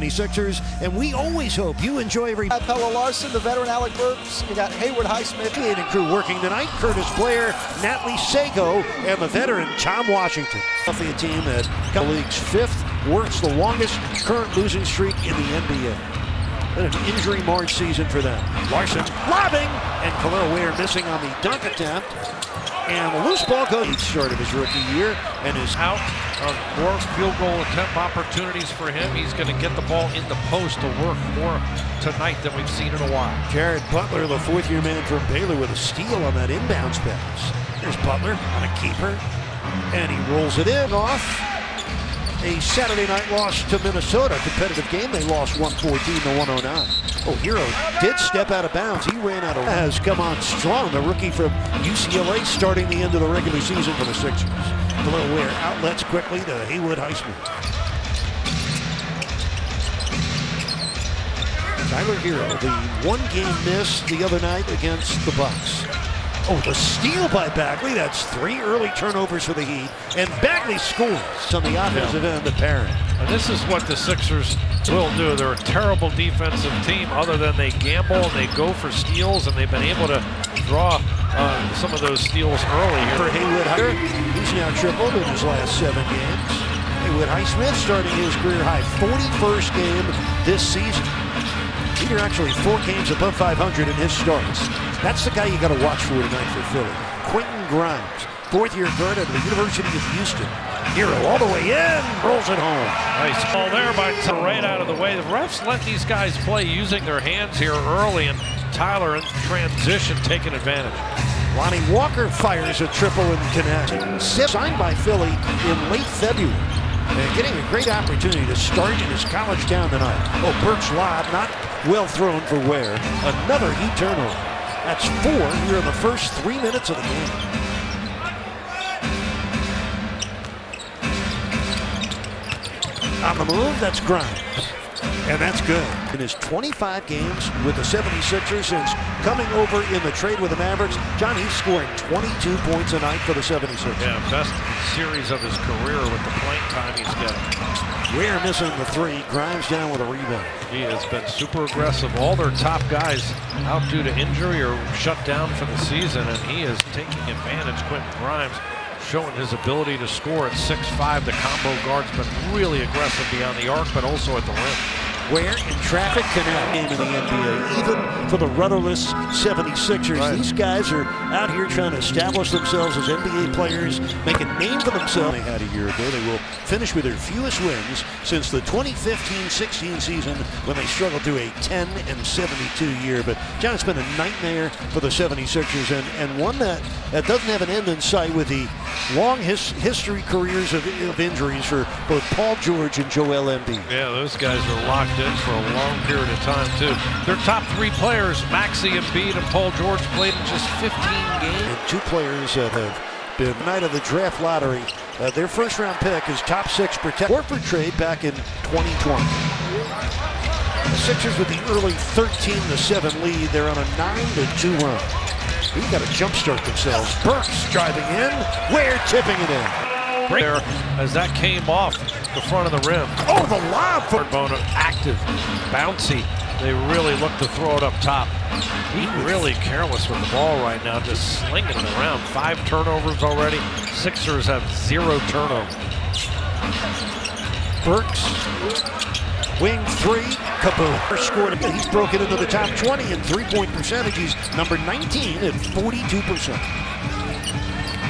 76ers, and we always hope you enjoy every... Pelle Larsson, the veteran Alec Burks, you got Haywood Highsmith. And crew working tonight, Curtis Blair, Natalie Sago, and the veteran Tom Washington. A team at the league's fifth worst, the longest current losing streak in the NBA. Been an injury-marred season for them. Larson lobbing, and Khalil Ware missing on the dunk attempt. And the loose ball goes at the start of his rookie year and is out of more field goal attempt opportunities for him. He's going to get the ball in the post to work more tonight than we've seen in a while. Jared Butler, the fourth-year man from Baylor, with a steal on that inbounds pass. There's Butler on a keeper, and he rolls it in off. A Saturday night loss to Minnesota. Competitive game. They lost 114-109. Oh, Hero did step out of bounds. He ran out of... Has come on strong. The rookie from UCLA starting the end of the regular season for the Sixers. Khalil Ware outlets quickly to Haywood Highsmith. Tyler Hero, the one-game miss the other night against the Bucks. Oh, the steal by Bagley. That's 3 early turnovers for the Heat. And Bagley scores on the offensive end apparent. And this is what the Sixers will do. They're a terrible defensive team other than they gamble and they go for steals, and they've been able to draw some of those steals early here. For Haywood Highsmith, who's now tripled in his last 7 games. Haywood Highsmith starting his career high 41st game this season. Peter actually 4 games above 500 in his starts. That's the guy you got to watch for tonight for Philly. Quentin Grimes, 4th-year guard at the University of Houston. Hero all the way in, rolls it home. Nice ball there by right out of the way. The refs let these guys play using their hands here early, and Tyler in transition taking advantage. Lonnie Walker fires a triple in connection. Signed by Philly in late February. And getting a great opportunity to start in his college town tonight. Oh, Burks lob, not well thrown for Ware. Another Heat turnover. That's 4 here in the first 3 minutes of the game. On the move, that's Grimes. And that's good. In his 25 games with the 76ers since coming over in the trade with the Mavericks, John, he's scoring 22 points a night for the 76ers. Yeah, best series of his career with the playing time he's getting. Ware missing the 3. Grimes down with a rebound. He has been super aggressive. All their top guys out due to injury or shut down for the season, and he is taking advantage. Quentin Grimes showing his ability to score at 6'5". The combo guard's been really aggressive beyond the arc, but also at the rim. Ware in traffic cannot game in the NBA, even for the rudderless 76ers. Right. These guys are out here trying to establish themselves as NBA players, make a name for themselves. They had a year ago. They will finish with their fewest wins since the 2015-16 season when they struggled through a 10-72 year. But, John, it's been a nightmare for the 76ers, and one that doesn't have an end in sight with the long history careers of injuries for both Paul George and Joel Embiid. Yeah, those guys are locked in for a long period of time, too. Their top 3 players, Maxey, Embiid, and Paul George, played in just 15 games. And 2 players that have been night of the draft lottery. Their first-round pick is top 6 protect. Horford trade back in 2020. The Sixers with the early 13-7 lead. They're on a 9-2 run. We've got to jumpstart themselves. Burks driving in. Ware tipping it in. Great there as that came off the front of the rim. Oh, the lob for Bono, active, bouncy. They really look to throw it up top. He's really careless with the ball right now, just slinging it around. 5 turnovers already. Sixers have 0 turnovers. Burks, wing 3, kaboom. Scored. He's broken into the top 20 in 3-point percentage. He's number 19 at 42%.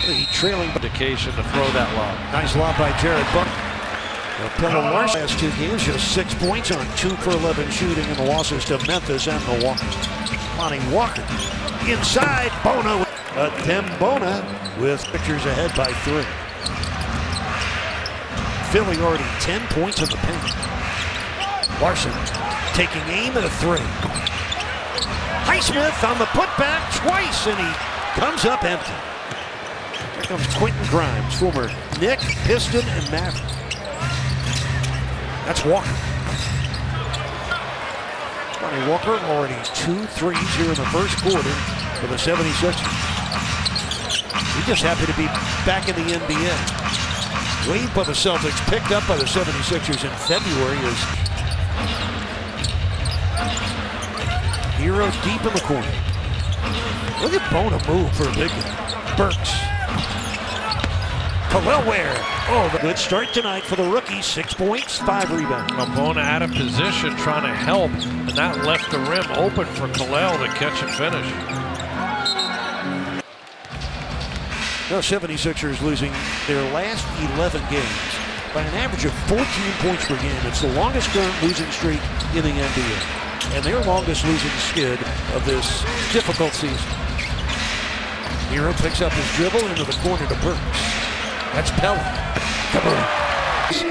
The trailing indication to throw that lob. Nice lob by Jared Butler. Pelle Larsson last 2 games, just 6 points on 2 for 11 shooting in the losses to Memphis and Milwaukee. Lonnie Walker inside. Bono. Dembona with pictures ahead by 3. Philly already 10 points in the paint. Larsson taking aim at a 3. Highsmith on the putback twice, and he comes up empty. Here comes Quentin Grimes, former Knick, Piston, and Maverick. That's Walker. Lonnie Walker already 2 threes here in the first quarter for the 76ers. He's just happy to be back in the NBA. Waived by the Celtics, picked up by the 76ers in February as Hero deep in the corner. Look at Bona move for a big one. Burks. Khalil Ware. Oh, the good start tonight for the rookie. 6 points, 5 rebounds. Bona out of position trying to help, and that left the rim open for Khalil to catch and finish. The 76ers losing their last 11 games by an average of 14 points per game. It's the longest current losing streak in the NBA, and their longest losing skid of this difficult season. Hero picks up his dribble into the corner to Burks. That's Pella.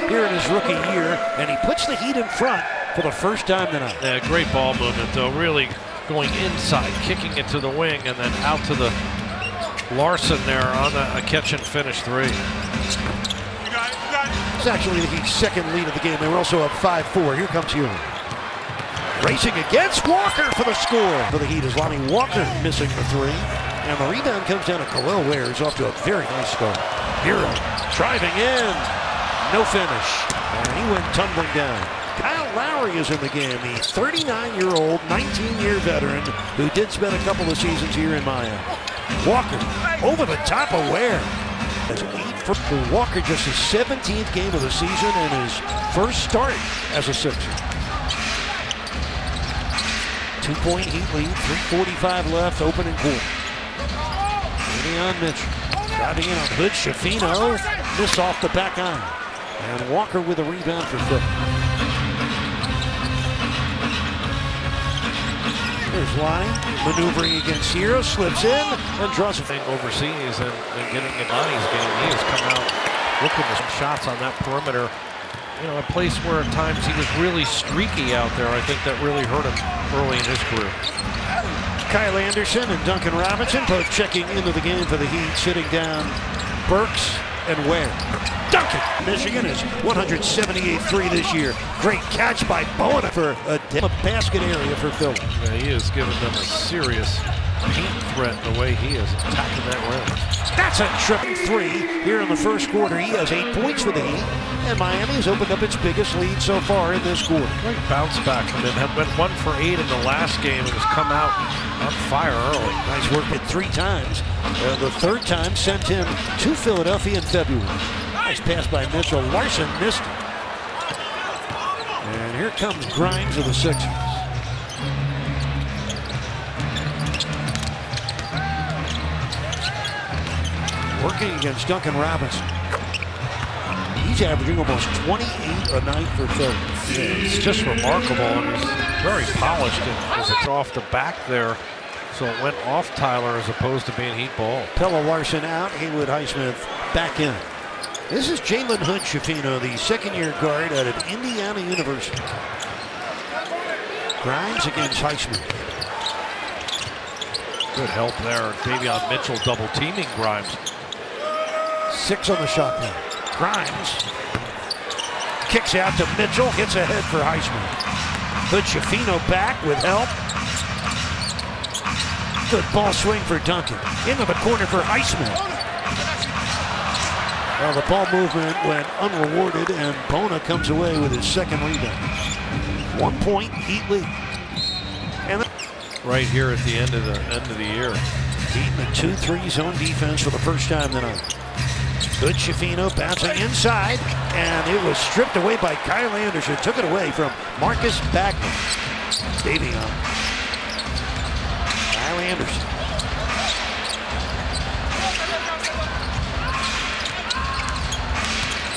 Here in his rookie year, and he puts the Heat in front for the first time tonight. Yeah, great ball movement, though. Really going inside, kicking it to the wing, and then out to the Larson there on a catch and finish three. It's actually the Heat's second lead of the game. They were also up 5-4. Here comes Hero. Racing against Walker for the score. For the Heat is Lonnie Walker missing the three. And the rebound comes down to Khalil Ware, who's off to a very nice start. Hero driving in. No finish. And he went tumbling down. Kyle Lowry is in the game. The 39-year-old, 19-year veteran who did spend a couple of seasons here in Miami. Walker over the top of Ware. That's 8 for Walker, just his 17th game of the season and his first start as a Sixer. 2-point Heat lead, 3:45 left, opening quarter. Davion Mitchell driving in on Hood. Schifino missed off the back iron. And Walker with a rebound for Phil. There's Lonnie maneuvering against Hero, slips in and draws a Thing overseas and getting in Lonnie's game. He has come out looking for some shots on that perimeter. You know, a place where at times he was really streaky out there. I think that really hurt him early in his career. Kyle Anderson and Duncan Robinson both checking into the game for the Heat, sitting down Burks and Ware. Duncan, Michigan is 178-3 this year. Great catch by Bona for a basket area for Philly. Yeah, he has given them a serious paint threat the way he is attacking that rim. That's a triple three here in the first quarter. He has 8 points for the Heat, and Miami has opened up its biggest lead so far in this quarter. Great bounce back from him. Had went 1 for 8 in the last game and has come out on fire early. Nice work at 3 times. The third time sent him to Philadelphia in February. Nice pass by Mitchell. Larson missed it. And here comes Grimes of the Sixers. Working against Duncan Robinson. He's averaging almost 28 a night for Philly. Yeah, it's just remarkable, and he's very polished as it's off the back there. So it went off Tyler as opposed to being Heat ball. Pella Larson out, Haywood Highsmith back in. This is Jalen Hood Schifino, the second-year guard out of Indiana University. Grimes against Highsmith. Good help there. Davion Mitchell double teaming Grimes. 6 on the shot clock. Grimes kicks out to Mitchell, hits ahead for Highsmith. Hood Schifino back with help. Good ball swing for Duncan. Into the corner for Highsmith. Well, the ball movement went unrewarded, and Bona comes away with his second rebound. 1 point, Heat lead. And right here at the end of the year. Heat in the 2-3 zone defense for the first time tonight. Good Schifino bouncing inside, and it was stripped away by Kyle Anderson. Took it away from Marcus Bagley. Davion. Kyle Anderson.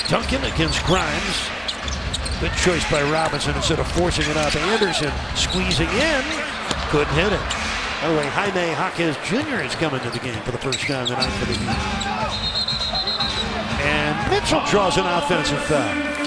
Duncan against Grimes. Good choice by Robinson instead of forcing it up. Anderson squeezing in. Couldn't hit it. By the way, Jaime Jaquez Jr. is coming to the game for the first time tonight for the Heat. And Mitchell draws an offensive foul.